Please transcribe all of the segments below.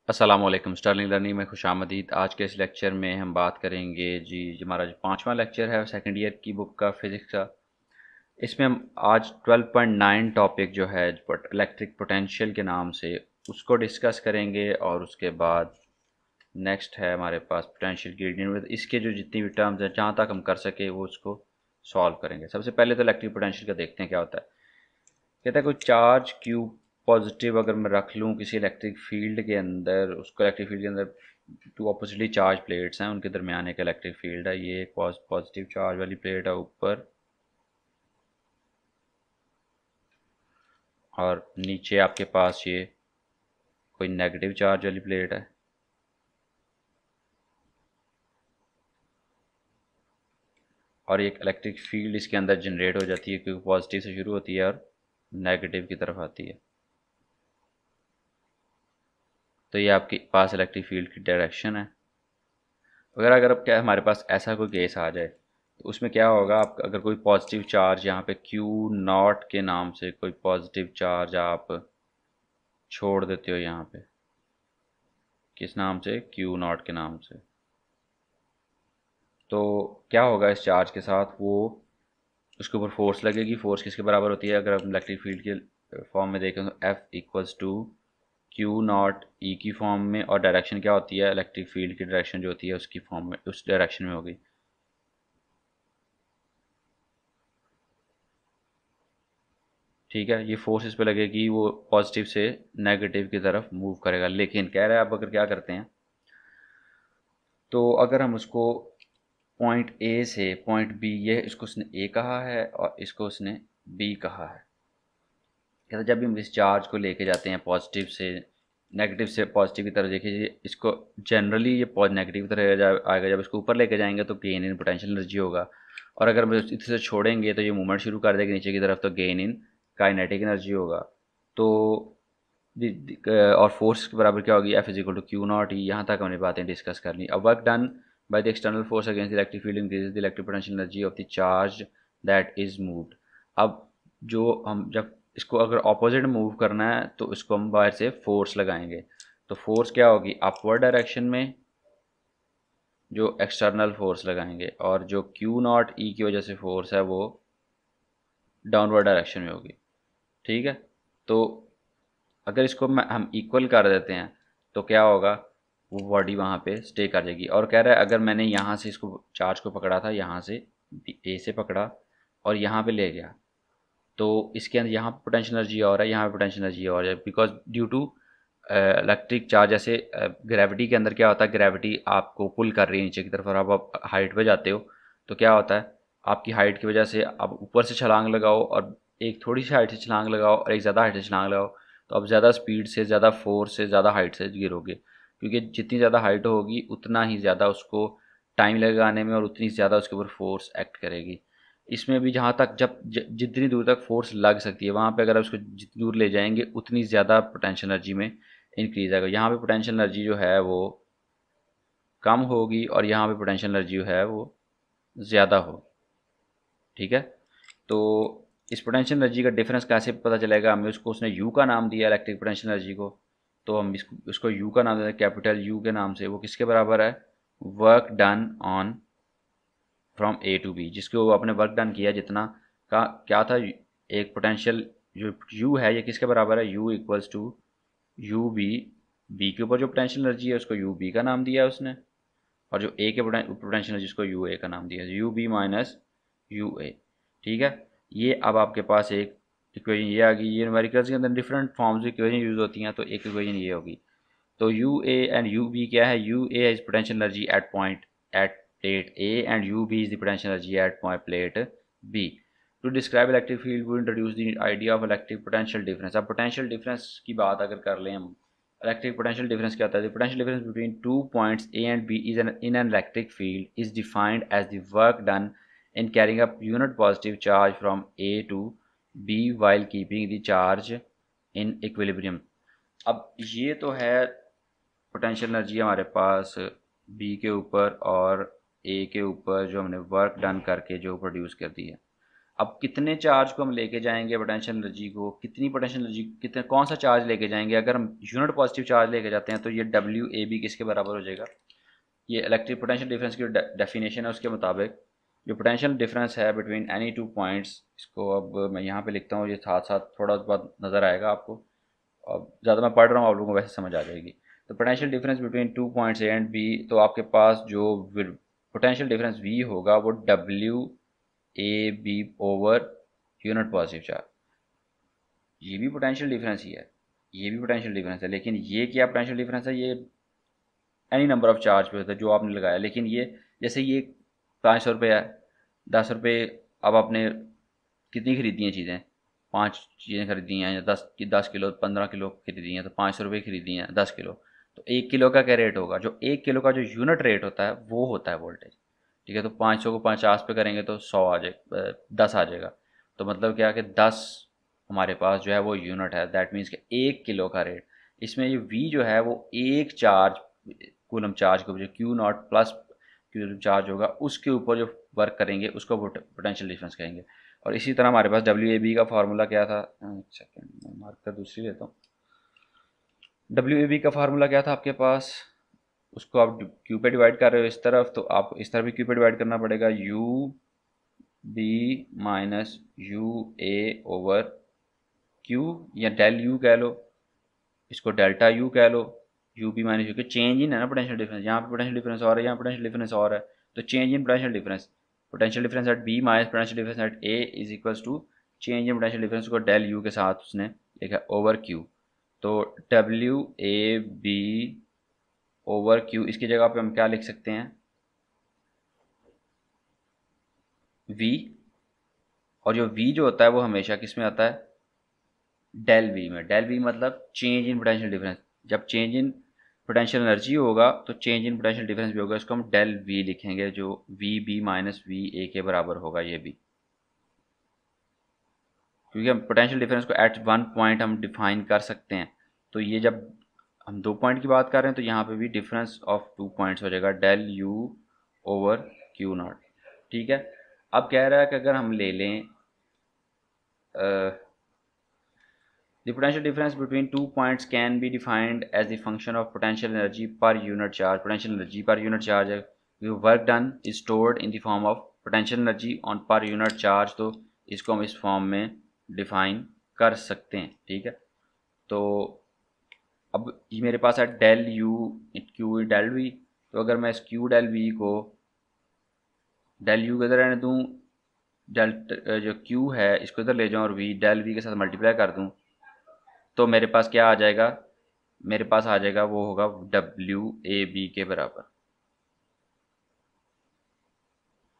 अस्सलामुअलैकुम Stirling learning में खुशामदीद। आज के इस लेक्चर में हम बात करेंगे हमारा जो पाँचवा लेक्चर है सेकंड ईयर की बुक का फिज़िक्स का। इसमें हम आज 12.9 टॉपिक जो है इलेक्ट्रिक पोटेंशियल के नाम से उसको डिस्कस करेंगे, और उसके बाद नेक्स्ट है हमारे पास पोटेंशियल ग्रेडियंट में इसके जो जितनी भी टर्म्स हैं जहाँ तक हम कर सके वो उसको सॉल्व करेंगे। सबसे पहले तो इलेक्ट्रिक पोटेंशियल का देखते हैं क्या होता है। कहता है कोई चार्ज क्यू पॉजिटिव अगर मैं रख लूँ किसी इलेक्ट्रिक फील्ड के अंदर, उसको इलेक्ट्रिक फील्ड के अंदर टू ऑपोजिटली चार्ज प्लेट्स हैं, उनके दरमियान एक इलेक्ट्रिक फील्ड है। ये एक पॉजिटिव चार्ज वाली प्लेट है ऊपर, और नीचे आपके पास ये कोई नेगेटिव चार्ज वाली प्लेट है। और एक इलेक्ट्रिक फील्ड इसके अंदर जनरेट हो जाती है क्योंकि पॉजिटिव से शुरू होती है और नेगेटिव की तरफ आती है। तो ये आपके पास इलेक्ट्रिक फील्ड की डायरेक्शन है। अगर अब क्या हमारे पास ऐसा कोई केस आ जाए तो उसमें क्या होगा, आप अगर कोई पॉजिटिव चार्ज यहाँ पे क्यू नॉट के नाम से कोई पॉजिटिव चार्ज आप छोड़ देते हो यहाँ पे, किस नाम से, क्यू नॉट के नाम से, तो क्या होगा इस चार्ज के साथ, वो उसके ऊपर फोर्स लगेगी। फोर्स किसके बराबर होती है, अगर हम इलेक्ट्रिक फील्ड के फॉर्म में देखें तो F equals to Q naught E की फॉर्म में, और डायरेक्शन क्या होती है, इलेक्ट्रिक फील्ड की डायरेक्शन जो होती है उसकी फॉर्म में, उस डायरेक्शन में होगी। ठीक है, ये फोर्स इस पे लगेगी, वो पॉजिटिव से नेगेटिव की तरफ मूव करेगा। लेकिन कह रहा है अब अगर क्या करते हैं, तो अगर हम उसको पॉइंट ए से पॉइंट बी, ये इसको उसने ए कहा है और इसको उसने बी कहा है। कहता है जब भी हम इस चार्ज को लेके जाते हैं पॉजिटिव से नेगेटिव से पॉजिटिव की तरफ, देखिए इसको जनरली ये नेगेटिव की तरह आएगा। जब इसको ऊपर लेके जाएंगे तो गेन इन पोटेंशियल एनर्जी होगा, और अगर हम इसे छोड़ेंगे तो ये मूवमेंट शुरू कर देगा नीचे की तरफ, तो गेन इन काइनेटिक एनर्जी होगा। तो और फोर्स के बराबर क्या होगी, F is equal to Q naught E. यहाँ तक हमने बातें डिस्कस कर ली। अब work done by the external force against the electric field increases the electric potential energy of the charge that is moved. अब जो हम जब इसको अगर ऑपोजिट मूव करना है तो इसको हम बाहर से फोर्स लगाएंगे। तो फोर्स क्या होगी, अपवर्ड डायरेक्शन में जो एक्सटर्नल फोर्स लगाएंगे, और जो क्यू नॉट ई की वजह से फोर्स है वो डाउनवर्ड डायरेक्शन में होगी। ठीक है, तो अगर इसको हम इक्वल कर देते हैं तो क्या होगा, वो बॉडी वहाँ पे स्टे कर जाएगी। और कह रहा है अगर मैंने यहाँ से इसको चार्ज को पकड़ा था, यहाँ से ए से पकड़ा और यहाँ पे ले गया, तो इसके अंदर यहाँ पोटेंशियल एनर्जी और है, यहाँ पे पोटेंशियल एनर्जी और है, because due to electric charge. जैसे ग्रेविटी के अंदर क्या होता है, ग्रेविटी आपको पुल कर रही है नीचे की तरफ, और आप हाइट पे जाते हो तो क्या होता है, आपकी हाइट की वजह से आप ऊपर से छलांग लगाओ और एक थोड़ी सी हाइट से छलांग लगाओ और एक ज़्यादा हाइट से छलांग लगाओ, तो आप ज़्यादा स्पीड से, ज़्यादा फोर्स से, ज़्यादा हाइट से गिरोगे, क्योंकि जितनी ज़्यादा हाइट होगी उतना ही ज़्यादा उसको टाइम लगाने में और उतनी ज़्यादा उसके ऊपर फोर्स एक्ट करेगी। इसमें भी जहाँ तक जितनी दूर तक फोर्स लग सकती है वहाँ पे अगर आप उसको जितनी दूर ले जाएंगे उतनी ज़्यादा पोटेंशियल एनर्जी में इंक्रीज आएगा। यहाँ पे पोटेंशियल एनर्जी जो है वो कम होगी और यहाँ पे पोटेंशियल एनर्जी जो है वो ज़्यादा हो। ठीक है, तो इस पोटेंशियल एनर्जी का डिफरेंस कैसे पता चलेगा, हमें उसको उसने यू का नाम दिया इलेक्ट्रिक पोटेंशियल एनर्जी को, तो हम इसको यू का नाम देते हैं कैपिटल यू के नाम से। वो किसके बराबर है, work done on from A to B, जिसके वो आपने वर्क डन किया जितना का क्या था, एक पोटेंशियल जो यू है ये किसके बराबर है, U equals to U B. B के ऊपर जो पोटेंशियल एनर्जी है उसको यू बी का नाम दिया है उसने, और जो ए के पोटेंशियल एनर्जी उसको यू ए का नाम दिया है, यू बी माइनस यू ए। ठीक है, ये अब आपके पास एक इक्वेशन ये आ गई। ये न्यूमेरिकल्स के अंदर डिफरेंट फॉर्म्स की इक्वेशन यूज़ होती हैं, तो एक इक्वेशन ये होगी। तो U A and U B क्या है, U A is potential energy at point at plate A and U B is the potential energy at point plate B. To describe electric field we introduce the idea of electric potential difference. अब potential difference की बात अगर कर लें हम, electric potential difference क्या होता है, potential difference between two points A and B is in an electric field is defined as the work done in carrying a unit positive charge from A to B while keeping the charge in equilibrium। अब ये तो है potential energy हमारे पास B के ऊपर और A के ऊपर जो हमने वर्क डन करके जो प्रोड्यूस कर दी है। अब कितने चार्ज को हम लेके जाएंगे, पोटेंशियल एनर्जी को, कितनी पोटेंशियल एनर्जी, कितने कौन सा चार्ज लेके जाएंगे, अगर हम यूनिट पॉजिटिव चार्ज लेके जाते हैं तो ये डब्ल्यू ए बी किसके बराबर हो जाएगा। ये इलेक्ट्रिक पोटेंशियल डिफरेंस की डेफिनेशन है, उसके मुताबिक जो पोटेंशियल डिफरेंस है बिटवीन एनी टू पॉइंट्स, इसको अब मैं यहाँ पे लिखता हूँ, ये साथ साथ थोड़ा बहुत नज़र आएगा आपको, अब ज़्यादा मैं पढ़ रहा हूँ, आप लोगों को वैसे समझ आ जाएगी। तो potential difference between two points A and B, तो आपके पास जो पोटेंशियल डिफरेंस वी होगा वो W A B over unit positive charge. ये भी पोटेंशियल डिफरेंस ही है, ये भी पोटेंशियल डिफरेंस है, लेकिन ये क्या पोटेंशियल डिफरेंस है, ये एनी नंबर ऑफ चार्ज पे होता है जो आपने लगाया। लेकिन ये जैसे ये 500 रुपये है, 10 रुपये, अब आपने कितनी खरीदी हैं चीज़ें, 5 चीज़ें खरीदी हैं, या 10 किलो 15 किलो खरीदी हैं, तो 500 रुपये खरीदी हैं 10 किलो, तो 1 किलो का क्या रेट होगा, जो 1 किलो का जो यूनिट रेट होता है वो होता है वोल्टेज। ठीक है, तो 500 को 50 पे करेंगे तो 100 आ जाए, 10 आ जाएगा। तो मतलब क्या कि 10 हमारे पास जो है वो यूनिट है, दैट मीन्स कि 1 किलो का रेट। इसमें ये वी जो है वो एक चार्ज, कूलम चार्ज के ऊपर जो Q not plus Q charge होगा उसके ऊपर जो वर्क करेंगे उसको पोटेंशियल डिफरेंस कहेंगे। और इसी तरह हमारे पास डब्ल्यू ए बी का फार्मूला क्या था, सेकेंड मैं मार्कर दूसरी लेता हूँ। डब्ल्यू ए बी का फार्मूला क्या था आपके पास, उसको आप क्यू पे डिवाइड कर रहे हो इस तरफ, तो आपको इस तरफ भी क्यू पे डिवाइड करना पड़ेगा, U B minus U A over Q, या डेल यू कह लो, इसको डेल्टा यू कह लो, यू बी माइनस यू के चेंज इन है ना पोटेंशियल डिफरेंस, यहाँ पे पोटेंशियल डिफरेंस और है, यहाँ पोटेंशियल डिफरेंस और है, तो change in potential difference at B minus potential difference at A is equals to change in potential difference को डेल यू के साथ उसने लिखा ओवर क्यू। तो W A B over Q, इसकी जगह पे हम क्या लिख सकते हैं, वी, और जो वी जो होता है वो हमेशा किस में आता है, डेल वी में। डेल वी मतलब चेंज इन पोटेंशियल डिफरेंस, जब चेंज इन पोटेंशियल एनर्जी होगा तो चेंज इन पोटेंशियल डिफरेंस भी होगा, इसको हम डेल वी लिखेंगे, जो V B minus V A के बराबर होगा ये भी, क्योंकि हम पोटेंशियल डिफरेंस को एट वन पॉइंट हम डिफाइन कर सकते हैं। तो ये जब हम 2 पॉइंट की बात कर रहे हैं तो यहाँ पे भी डिफरेंस ऑफ 2 पॉइंट्स हो जाएगा, del U over Q not. ठीक है, अब कह रहा है कि अगर हम ले लें the potential difference between 2 points can be defined as the function of potential energy per unit charge। potential energy per unit charge है, work done is stored in the form of potential energy on per unit charge, तो इसको हम इस form में define कर सकते हैं। ठीक है, तो अब ये मेरे पास है del U Q del V, तो अगर मैं इस क्यू डेल वी को डेल यू के इधर रहने दूँ, डेल जो क्यू है इसको इधर ले जाऊँ और वी डेल वी के साथ मल्टीप्लाई कर दूँ, तो मेरे पास क्या आ जाएगा, मेरे पास आ जाएगा वो होगा डब्ल्यू ए बी के बराबर।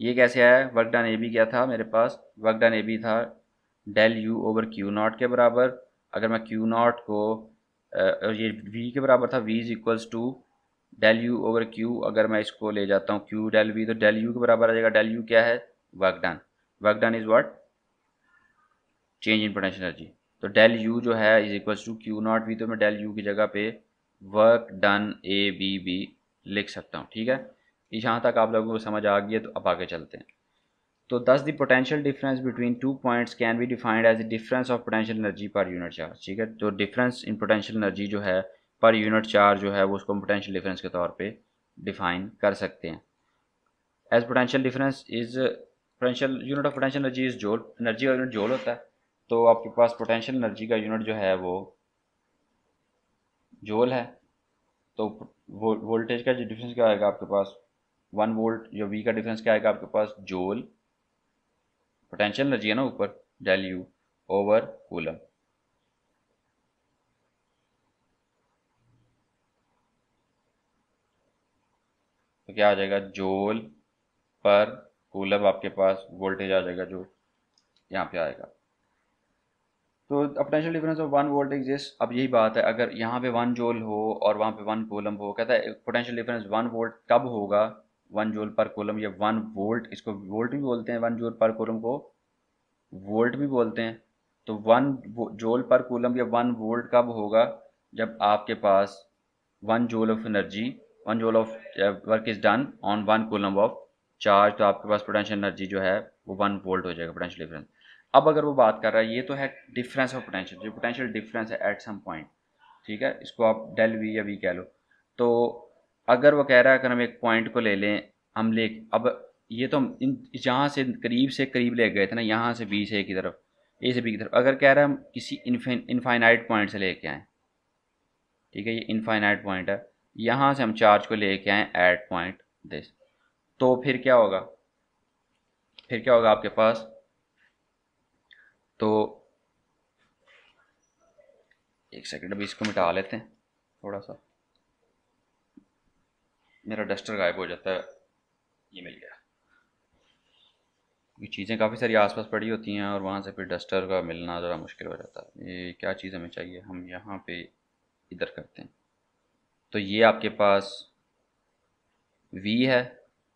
ये कैसे आया, वर्क डन ए बी क्या था मेरे पास, वर्क डन ए बी था del U over Q not के बराबर। अगर मैं क्यू नॉट को ये वी के बराबर था, V is equals to del U over Q, अगर मैं इसको ले जाता हूँ क्यू डेल वी, तो डेल यू के बराबर आ जाएगा, डेल यू क्या है, work done. Work done is what, change in potential energy. तो डेल यू जो है is equals to Q not V, तो मैं डेल यू की जगह पे वर्क डन ए बी भी लिख सकता हूँ। ठीक है, यहाँ तक आप लोगों को समझ आ गई है, तो अब आगे चलते हैं। तो thus the potential difference between 2 points can be defined as the difference of potential energy per unit charge. ठीक है, तो डिफरेंस इन पोटेंशियल एनर्जी जो है पर यूनिट चार्ज जो है वो उसको पोटेंशियल डिफरेंस के तौर पे डिफाइन कर सकते हैं। As potential difference is potential unit of potential energy is joule, energy का यूनिट जोल होता है, तो आपके पास पोटेंशियल एनर्जी का यूनिट जो है वो जोल है। तो वोल्टेज का जो डिफरेंस क्या आएगा आपके पास, 1 वोल्ट, जो वी का डिफरेंस क्या आएगा आपके पास, जोल, पोटेंशियल एनर्जी है ना ऊपर, डेल यू ओवर कूलम। तो क्या आ जाएगा, जोल पर कूलम आपके पास वोल्टेज आ जाएगा जो यहाँ पे आएगा। तो potential difference of 1 volt exist. अब यही बात है, अगर यहाँ पे 1 जोल हो और वहाँ पे 1 कूलम हो, कहता है पोटेंशियल डिफरेंस 1 वोल्ट कब होगा, 1 जोल पर कूलम या 1 वोल्ट, इसको वोल्ट भी बोलते हैं, 1 जोल पर कूलम को वोल्ट भी बोलते हैं। तो 1 जोल पर कूलम या 1 वोल्ट कब होगा, जब आपके पास 1 जोल ऑफ एनर्जी, 1 जोल of work is done on 1 coulomb of charge, तो आपके पास पोटेंशियल एनर्जी जो है वो 1 वोल्ट हो जाएगा पोटेंशियल डिफरेंस। अब अगर वो बात कर रहा है, ये तो है डिफरेंस ऑफ पोटेंशियल, जो पोटेंशियल डिफरेंस है एट सम पॉइंट, ठीक है, इसको आप डेल वी या वी कह लो। तो अगर वो कह रहा है अगर हम एक पॉइंट को ले लें, हम ले अब ये तो हम इन जहाँ से करीब ले गए थे ना, यहाँ से बी से ए की तरफ, ए से बी की तरफ, अगर कह रहा है हम किसी इनफाइनाइट पॉइंट से लेके आएँ, ठीक है, ये इनफाइनाइट पॉइंट है, यहाँ से हम चार्ज को लेके आएँ एट पॉइंट दिस, तो फिर क्या होगा, फिर क्या होगा आपके पास, तो एक सेकंड अभी इसको मिटा लेते हैं थोड़ा सा, मेरा डस्टर गायब हो जाता है, ये मिल गया। ये चीज़ें काफ़ी सारी आसपास पड़ी होती हैं और वहाँ से फिर डस्टर का मिलना ज़रा मुश्किल हो जाता है। ये क्या चीज़ हमें चाहिए, हम यहाँ पे इधर करते हैं, तो ये आपके पास v है,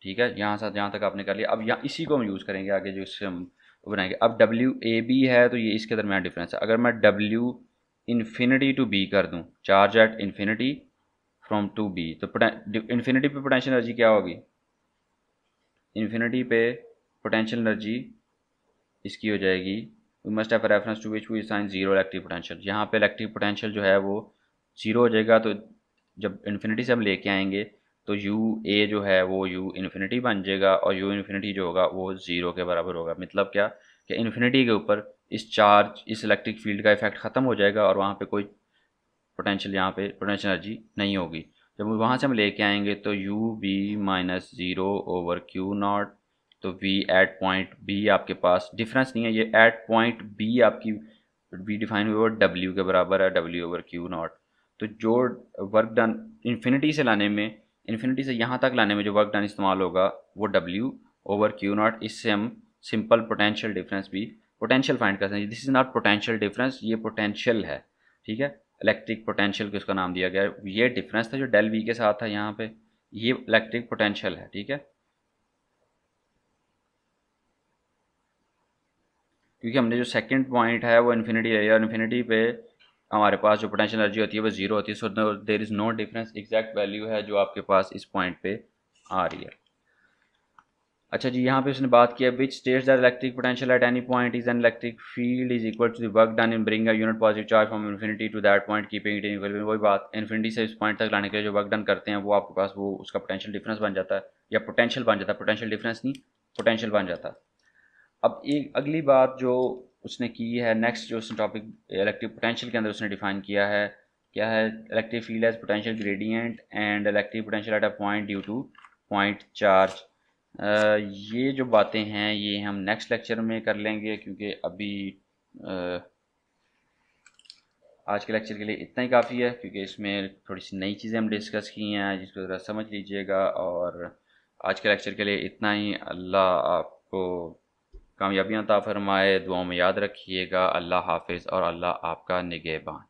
ठीक है, यहाँ से जहाँ तक आपने कर लिया। अब यहाँ इसी को हम यूज़ करेंगे आगे, जो इससे हम बनाएंगे। अब डब्ल्यू ए बी है, तो ये इसके दरमियान डिफरेंस है। अगर मैं डब्ल्यू इन्फिनिटी टू बी कर दूँ, charge at infinity from to B, तो इन्फिनिटी पे पोटेंशियल एनर्जी क्या होगी, इन्फिनिटी पे पोटेंशियल एनर्जी इसकी हो जाएगी, we must have reference to which we sign zero electric potential. यहाँ पे इलेक्ट्रिक पोटेंशियल जो है वो जीरो हो जाएगा, तो जब इन्फिनिटी से हम लेके आएंगे तो यू ए जो है वो यू इन्फिनिटी बन जाएगा, और यू इन्फिनिटी जो होगा वो ज़ीरो के बराबर होगा। मतलब क्या कि इन्फिनिटी के ऊपर इस चार्ज, इस इलेक्ट्रिक फील्ड का इफेक्ट ख़त्म हो जाएगा और वहाँ पे कोई पोटेंशियल, यहाँ पे पोटेंशियल एनर्जी नहीं होगी। जब वहाँ से हम लेके आएंगे तो U B minus zero over Q not, तो वी एट पॉइंट बी आपके पास डिफरेंस नहीं है, ये एट पॉइंट बी आपकी वी डिफाइन हुई वो डब्ल्यू के बराबर है, डब्ल्यू ओवर क्यू नॉट। तो जो वर्क डन इन्फिनिटी से लाने में, इन्फिनिटी से यहाँ तक लाने में जो वर्क डन इस्तेमाल होगा वो डब्ल्यू ओवर क्यू नॉट। इससे हम सिंपल पोटेंशियल डिफरेंस भी पोटेंशियल फाइंड कर सकते हैं। This is not potential difference, ये पोटेंशियल है, ठीक है, इलेक्ट्रिक पोटेंशियल को इसका नाम दिया गया है। ये डिफरेंस था जो डेल वी के साथ था यहाँ पे, ये इलेक्ट्रिक पोटेंशियल है, ठीक है, क्योंकि हमने जो सेकंड पॉइंट है वो इन्फिनिटी ले लिया, और इन्फिनिटी पे हमारे पास जो पोटेंशियल एनर्जी होती है वो जीरो होती है। So there is no difference, exact value है जो आपके पास इस पॉइंट पे आ रही है। अच्छा जी, यहाँ पे उसने बात किया which states that electric potential at any point is an electric field is equal to the work done in bring a unit positive charge from infinity to that point keeping it in equilibrium. वही बात, infinity से इस point तक लाने के लिए जो work done करते हैं वो आपके पास वो उसका पोटेंशियल डिफरेंस बन जाता है, या पोटेंशियल बन जाता है, पोटेंशियल डिफरेंस नहीं, पोटेंशियल बन जाता है। अब एक अगली बात जो उसने की है, नेक्स्ट जो उसने टॉपिक इलेक्ट्रिक पोटेंशियल के अंदर उसने डिफाइन किया है, क्या है, electric field as potential gradient and electric potential at a point due to point charge. ये जो बातें हैं ये हम नेक्स्ट लेक्चर में कर लेंगे, क्योंकि अभी आज के लेक्चर के लिए इतना ही काफ़ी है, क्योंकि इसमें थोड़ी सी नई चीज़ें हम डिस्कस की हैं जिसको ज़रा समझ लीजिएगा। और आज के लेक्चर के लिए इतना ही। अल्लाह आपको कामयाबियाँ अता फरमाए, दुआओं में याद रखिएगा। अल्लाह हाफिज़ और अल्लाह आपका निगहबान।